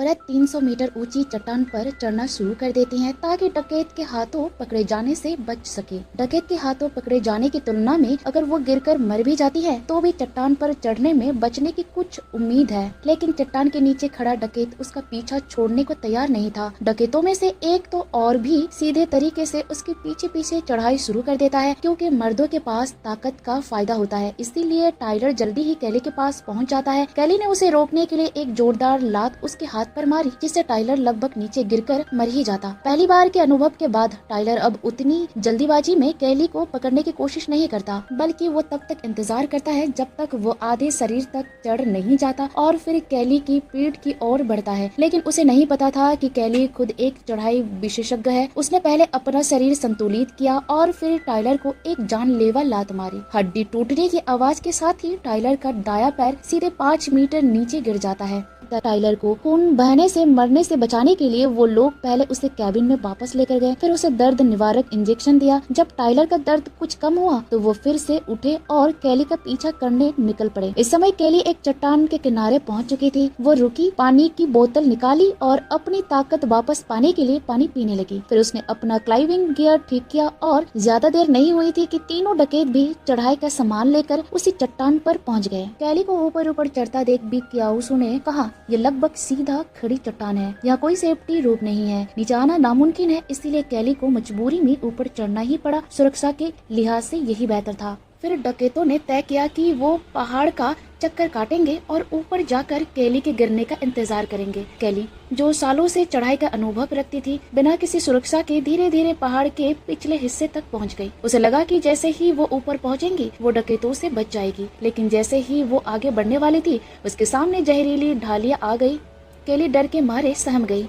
Tyler 300 metre ऊंची चट्टान पर चढ़ना शुरू कर देती हैं ताकि डकैत के हाथों पकड़े जाने से बच सके। डकैत के हाथों पकड़े जाने की तुलना में अगर वो गिरकर मर भी जाती है तो भी चट्टान पर चढ़ने में बचने की कुछ उम्मीद है। लेकिन चट्टान के नीचे खड़ा डकैत उसका पीछा छोड़ने को तैयार नहीं था। डकैतों में से एक तो और भी सीधे तरीके से उसके पीछे पीछे चढ़ाई शुरू कर देता है, क्योंकि मर्दों के पास ताकत का फायदा होता है। इसीलिए टाइलर जल्दी ही कैली के पास पहुंच जाता है। कैली ने उसे रोकने के लिए एक जोरदार लात उसके हाथ पर मारी, जिससे टाइलर लगभग नीचे गिरकर मर ही जाता। पहली बार के अनुभव के बाद टाइलर अब उतनी जल्दीबाजी में कैली को पकड़ने की कोशिश नहीं करता, बल्कि वो तब तक इंतजार करता है जब तक वो आधे शरीर तक चढ़ नहीं जाता और फिर कैली की पीठ की ओर बढ़ता है। लेकिन उसे नहीं पता था कि कैली खुद एक चढ़ाई विशेषज्ञ है। उसने पहले अपना शरीर संतुलित किया और फिर टाइलर को एक जानलेवा लात मारी। हड्डी टूटने की आवाज के साथ ही टाइलर का दायां पैर सीधे 5 मीटर नीचे गिर जाता है। टाइलर को खून बहने से मरने से बचाने के लिए वो लोग पहले उसे कैबिन में वापस लेकर गए, फिर उसे दर्द निवारक इंजेक्शन दिया। जब टाइलर का दर्द कुछ कम हुआ तो वो फिर से उठे और कैली का पीछा करने निकल पड़े। इस समय कैली एक चट्टान के किनारे पहुंच चुकी थी। वो रुकी, पानी की बोतल निकाली और अपनी ताकत वापस पाने के लिए पानी पीने लगी। फिर उसने अपना क्लाइंबिंग गियर ठीक किया और ज्यादा देर नहीं हुई थी कि तीनों डकैत भी चढ़ाई का सामान लेकर उसी चट्टान पर पहुंच गए। कैली को ऊपर ऊपर चढ़ता देख भी क्याउसू ने कहा, ये लगभग सीधा खड़ी चट्टान है, यहाँ कोई सेफ्टी रूप नहीं है, नीचे आना नामुमकिन है। इसीलिए कैली को मजबूरी में ऊपर चढ़ना ही पड़ा। सुरक्षा के लिहाज से यही बेहतर था। फिर डकैतों ने तय किया कि वो पहाड़ का चक्कर काटेंगे और ऊपर जाकर कैली के गिरने का इंतजार करेंगे। कैली, जो सालों से चढ़ाई का अनुभव रखती थी, बिना किसी सुरक्षा के धीरे धीरे पहाड़ के पिछले हिस्से तक पहुंच गई। उसे लगा कि जैसे ही वो ऊपर पहुंचेंगी वो डकैतों से बच जाएगी। लेकिन जैसे ही वो आगे बढ़ने वाली थी, उसके सामने जहरीली ढालियां आ गई। कैली डर के मारे सहम गई।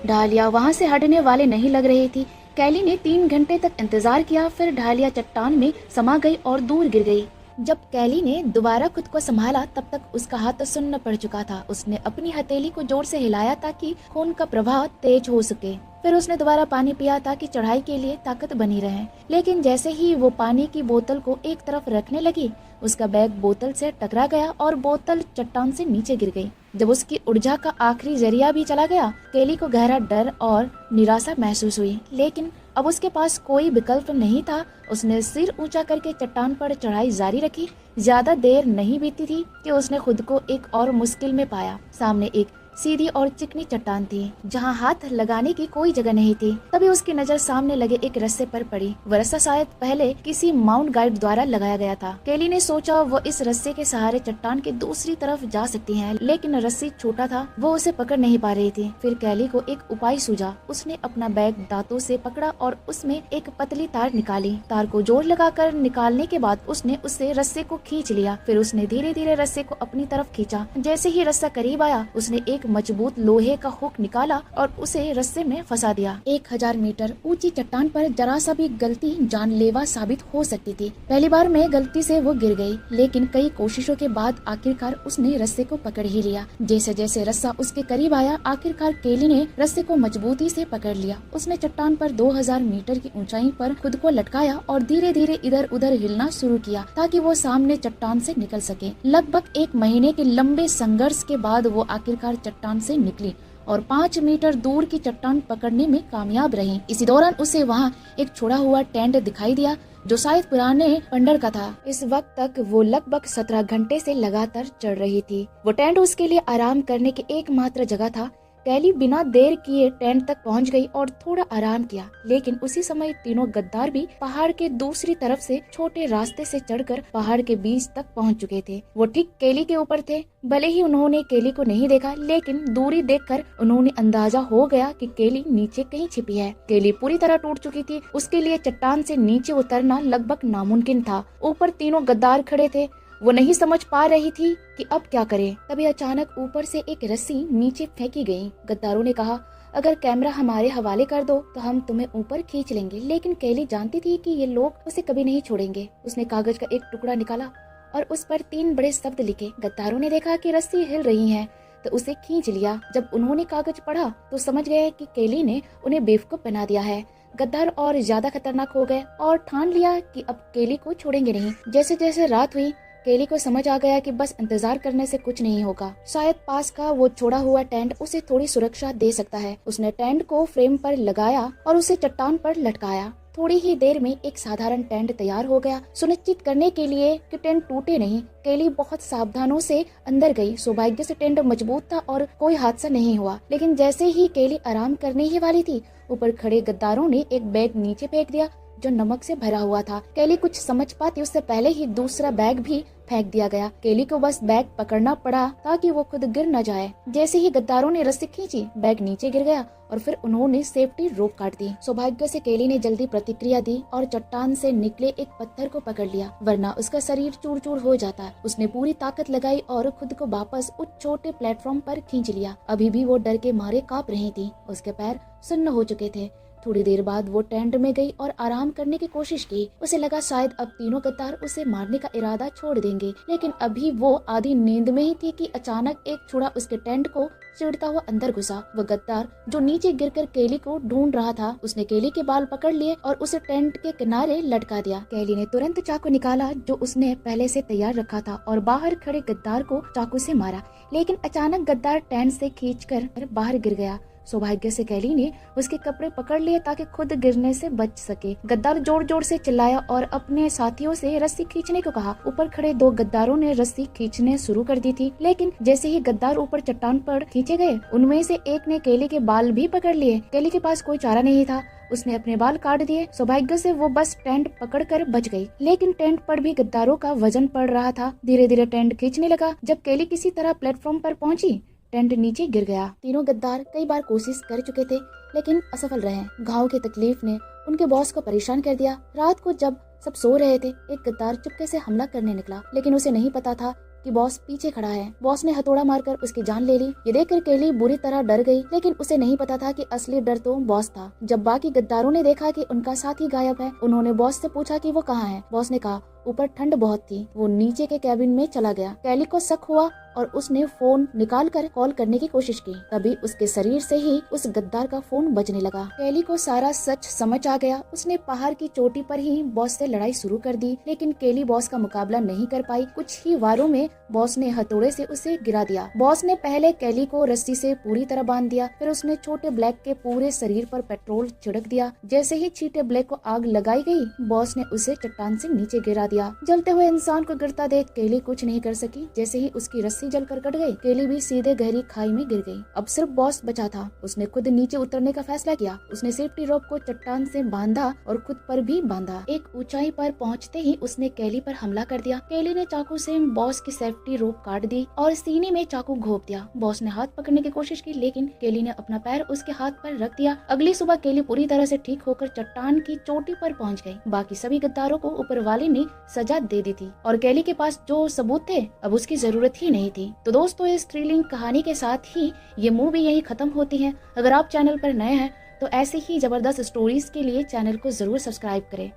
ढालियां वहाँ से हटने वाले नहीं लग रही थी। कैली ने 3 घंटे तक इंतजार किया, फिर ढालियां चट्टान में समा गई और दूर गिर गई। जब कैली ने दोबारा खुद को संभाला तब तक उसका हाथ सुन्न पड़ चुका था। उसने अपनी हथेली को जोर से हिलाया ताकि खून का प्रवाह तेज हो सके। फिर उसने दोबारा पानी पिया ताकि चढ़ाई के लिए ताकत बनी रहे। लेकिन जैसे ही वो पानी की बोतल को एक तरफ रखने लगी, उसका बैग बोतल से टकरा गया और बोतल चट्टान से नीचे गिर गई। जब उसकी ऊर्जा का आखिरी जरिया भी चला गया, कैली को गहरा डर और निराशा महसूस हुई। लेकिन अब उसके पास कोई विकल्प नहीं था। उसने सिर ऊंचा करके चट्टान पर चढ़ाई जारी रखी। ज्यादा देर नहीं बीती थी कि उसने खुद को एक और मुश्किल में पाया। सामने एक सीधी और चिकनी चट्टान थी जहां हाथ लगाने की कोई जगह नहीं थी। तभी उसकी नजर सामने लगे एक रस्से पर पड़ी। वह रस्सा शायद पहले किसी माउंट गाइड द्वारा लगाया गया था। कैली ने सोचा वो इस रस्से के सहारे चट्टान के दूसरी तरफ जा सकती है, लेकिन रस्सी छोटा था, वो उसे पकड़ नहीं पा रही थी। फिर कैली को एक उपाय सूझा। उसने अपना बैग दांतों से पकड़ा और उसमें एक पतली तार निकाली। तार को जोर लगाकर निकालने के बाद उसने उससे रस्से को खींच लिया। फिर उसने धीरे धीरे रस्से को अपनी तरफ खींचा। जैसे ही रस्सा करीब आया, उसने एक मजबूत लोहे का हुक निकाला और उसे रस्से में फंसा दिया। 1000 मीटर ऊंची चट्टान पर जरा सा भी गलती जानलेवा साबित हो सकती थी। पहली बार में गलती से वो गिर गई, लेकिन कई कोशिशों के बाद आखिरकार उसने रस्से को पकड़ ही लिया। जैसे जैसे रस्सा उसके करीब आया, आखिरकार कैली ने रस्से को मजबूती से पकड़ लिया। उसने चट्टान पर 2000 मीटर की ऊंचाई पर खुद को लटकाया और धीरे धीरे इधर उधर हिलना शुरू किया ताकि वो सामने चट्टान से निकल सके। लगभग 1 महीने के लंबे संघर्ष के बाद वो आखिरकार चट्टान से निकली और 5 मीटर दूर की चट्टान पकड़ने में कामयाब रही। इसी दौरान उसे वहाँ एक छोड़ा हुआ टेंट दिखाई दिया जो शायद पुराने पंडर का था। इस वक्त तक वो लगभग 17 घंटे से लगातार चढ़ रही थी। वो टेंट उसके लिए आराम करने की एकमात्र जगह था। कैली बिना देर किए टेंट तक पहुंच गई और थोड़ा आराम किया, लेकिन उसी समय तीनों गद्दार भी पहाड़ के दूसरी तरफ से छोटे रास्ते से चढ़कर पहाड़ के बीच तक पहुंच चुके थे। वो ठीक कैली के ऊपर थे। भले ही उन्होंने कैली को नहीं देखा, लेकिन दूरी देखकर उन्होंने अंदाजा हो गया कि कैली नीचे कहीं छिपी है। कैली पूरी तरह टूट चुकी थी। उसके लिए चट्टान से नीचे उतरना लगभग नामुमकिन था। ऊपर तीनों गद्दार खड़े थे। वो नहीं समझ पा रही थी कि अब क्या करे। तभी अचानक ऊपर से एक रस्सी नीचे फेंकी गई। गद्दारों ने कहा, अगर कैमरा हमारे हवाले कर दो तो हम तुम्हें ऊपर खींच लेंगे। लेकिन कैली जानती थी कि ये लोग उसे कभी नहीं छोड़ेंगे। उसने कागज का एक टुकड़ा निकाला और उस पर 3 बड़े शब्द लिखे। गद्दारों ने देखा कि रस्सी हिल रही है तो उसे खींच लिया। जब उन्होंने कागज पढ़ा तो समझ गए कि कैली ने उन्हें बेवकूफ बना दिया है। गद्दार और ज्यादा खतरनाक हो गए और ठान लिया कि अब कैली को छोड़ेंगे नहीं। जैसे जैसे रात हुई, केली को समझ आ गया कि बस इंतजार करने से कुछ नहीं होगा। शायद पास का वो छोड़ा हुआ टेंट उसे थोड़ी सुरक्षा दे सकता है। उसने टेंट को फ्रेम पर लगाया और उसे चट्टान पर लटकाया। थोड़ी ही देर में एक साधारण टेंट तैयार हो गया। सुनिश्चित करने के लिए कि टेंट टूटे नहीं, केली बहुत सावधानों से अंदर गई। सौभाग्य से टेंट मजबूत था और कोई हादसा नहीं हुआ। लेकिन जैसे ही केली आराम करने ही वाली थी, ऊपर खड़े गद्दारों ने एक बैग नीचे फेंक दिया जो नमक से भरा हुआ था। केली कुछ समझ पाती उससे पहले ही दूसरा बैग भी फेंक दिया गया। केली को बस बैग पकड़ना पड़ा ताकि वो खुद गिर न जाए। जैसे ही गद्दारों ने रस्सी खींची, बैग नीचे गिर गया और फिर उन्होंने सेफ्टी रोप काट दी। सौभाग्य से केली ने जल्दी प्रतिक्रिया दी और चट्टान से निकले एक पत्थर को पकड़ लिया, वरना उसका शरीर चूर चूर हो जाता। उसने पूरी ताकत लगाई और खुद को वापस उस छोटे प्लेटफॉर्म पर खींच लिया। अभी भी वो डर के मारे कांप रही थी, उसके पैर सुन्न हो चुके थे। थोड़ी देर बाद वो टेंट में गई और आराम करने की कोशिश की। उसे लगा शायद अब तीनों गद्दार उसे मारने का इरादा छोड़ देंगे, लेकिन अभी वो आधी नींद में ही थी कि अचानक एक छुरा उसके टेंट को चिढ़ता हुआ अंदर घुसा। वो गद्दार जो नीचे गिरकर केली को ढूंढ रहा था, उसने केली के बाल पकड़ लिए और उसे टेंट के किनारे लटका दिया। केली ने तुरंत चाकू निकाला जो उसने पहले से तैयार रखा था और बाहर खड़े गद्दार को चाकू से मारा, लेकिन अचानक गद्दार टेंट से खींचकर बाहर गिर गया। सौभाग्य से केली ने उसके कपड़े पकड़ लिए ताकि खुद गिरने से बच सके। गद्दार जोर जोर से चिल्लाया और अपने साथियों से रस्सी खींचने को कहा। ऊपर खड़े दो गद्दारों ने रस्सी खींचने शुरू कर दी थी, लेकिन जैसे ही गद्दार ऊपर चट्टान पर खींचे गए, उनमें से एक ने केली के बाल भी पकड़ लिए। केली के पास कोई चारा नहीं था, उसने अपने बाल काट दिए। सौभाग्य से वो बस टेंट पकड़कर बच गई, लेकिन टेंट पर भी गद्दारों का वजन पड़ रहा था। धीरे धीरे टेंट खींचने लगा। जब केली किसी तरह प्लेटफॉर्म पर पहुंची, टेंट नीचे गिर गया। तीनों गद्दार कई बार कोशिश कर चुके थे, लेकिन असफल रहे। घाव की तकलीफ ने उनके बॉस को परेशान कर दिया। रात को जब सब सो रहे थे, एक गद्दार चुपके से हमला करने निकला, लेकिन उसे नहीं पता था कि बॉस पीछे खड़ा है। बॉस ने हथौड़ा मारकर उसकी जान ले ली। ये देखकर केली बुरी तरह डर गई, लेकिन उसे नहीं पता था कि असली डर तो बॉस था। जब बाकी गद्दारों ने देखा कि उनका साथी गायब है, उन्होंने बॉस से पूछा कि वो कहाँ है। बॉस ने कहा ऊपर ठंड बहुत थी, वो नीचे के कैबिन में चला गया। केली को शक हुआ और उसने फोन निकालकर कॉल करने की कोशिश की। तभी उसके शरीर से ही उस गद्दार का फोन बजने लगा। केली को सारा सच समझ आ गया। उसने पहाड़ की चोटी पर ही बॉस से लड़ाई शुरू कर दी, लेकिन केली बॉस का मुकाबला नहीं कर पाई। कुछ ही वारों में बॉस ने हथौड़े से उसे गिरा दिया। बॉस ने पहले केली को रस्सी से पूरी तरह बांध दिया, फिर उसने छोटे ब्लैक के पूरे शरीर पर पेट्रोल छिड़क दिया। जैसे ही छोटे ब्लैक को आग लगाई गई, बॉस ने उसे चट्टान से नीचे गिरा दिया। जलते हुए इंसान को गिरता देख केली कुछ नहीं कर सकी। जैसे ही उसकी रस्सी जलकर कट गई, केली भी सीधे गहरी खाई में गिर गई। अब सिर्फ बॉस बचा था। उसने खुद नीचे उतरने का फैसला किया। उसने सेफ्टी रोप को चट्टान से बांधा और खुद पर भी बांधा। एक ऊंचाई पर पहुंचते ही उसने केली पर हमला कर दिया। केली ने चाकू से बॉस की सेफ्टी रोप काट दी और सीने में चाकू घोंप दिया। बॉस ने हाथ पकड़ने की कोशिश की, लेकिन केली ने अपना पैर उसके हाथ पर रख दिया। अगली सुबह केली पूरी तरह से ठीक होकर चट्टान की चोटी पर पहुंच गई। बाकी सभी गद्दारों को ऊपर वाले ने सजा दे दी थी और केली के पास जो सबूत थे, अब उसकी जरूरत ही नहीं थी। तो दोस्तों, इस थ्रिलिंग कहानी के साथ ही ये मूवी यही खत्म होती है। अगर आप चैनल पर नए हैं तो ऐसे ही जबरदस्त स्टोरीज के लिए चैनल को जरूर सब्सक्राइब करें।